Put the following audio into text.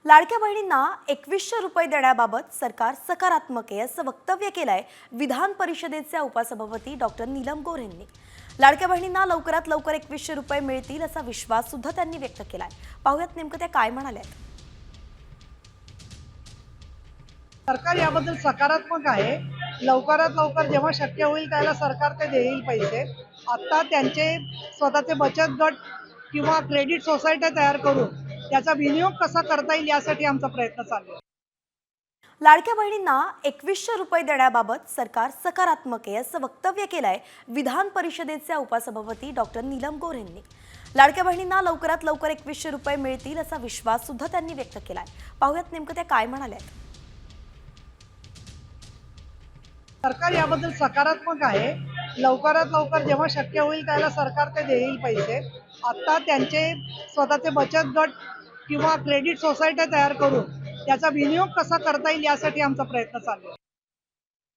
लाडक्या बहिणींना 2100 रुपये देण्याबाबत सरकार सकारात्मक आहे असं वक्तव्य केलंय विधान परिषदेचे उपसभापती डॉक्टर नीलम गोऱ्हे यांनी। लाडक्या बहिणींना लवकरात लवकर 2100 रुपये मिळतील असा विश्वास सुद्धा त्यांनी व्यक्त केलाय। पाहूयात नेमकं त्या काय म्हणाल्या। सरकार याबद्दल सकारात्मक आहे। लवकरात लवकर जेव्हा शक्य होईल त्याला सरकार ते देईल पैसे। आता त्यांचे स्वतःचे बचत गट किंवा क्रेडिट सोसायट्या तयार करून त्याचा विनियोग कसा करता येईल यासाठी आमचा प्रयत्न चालू आहे। लाडक्या बहिणींना 2100 रुपये देण्याबाबत सरकार सकारात्मक आहे असं वक्तव्य केलंय विधान परिषदेचे उपसभापती डॉक्टर नीलम गोऱ्हे यांनी। लाडक्या बहिणींना लवकरात लवकर 2100 रुपये मिळतील असा विश्वास सुद्धा त्यांनी व्यक्त केलाय। पाहूयात नेमकं त्या काय म्हणाल्या। सरकार याबद्दल सकारात्मक आहे। लवकरात लवकर जेव्हा शक्य होईल त्याला सरकार ते देईल पैसे। आता त्यांचे स्वतःचे बचत गट किंवा क्रेडिट सोसायट्या तयार करून त्याचा विनियोग कसा करता येईल यासाठी आमचा प्रयत्न चालू आहे।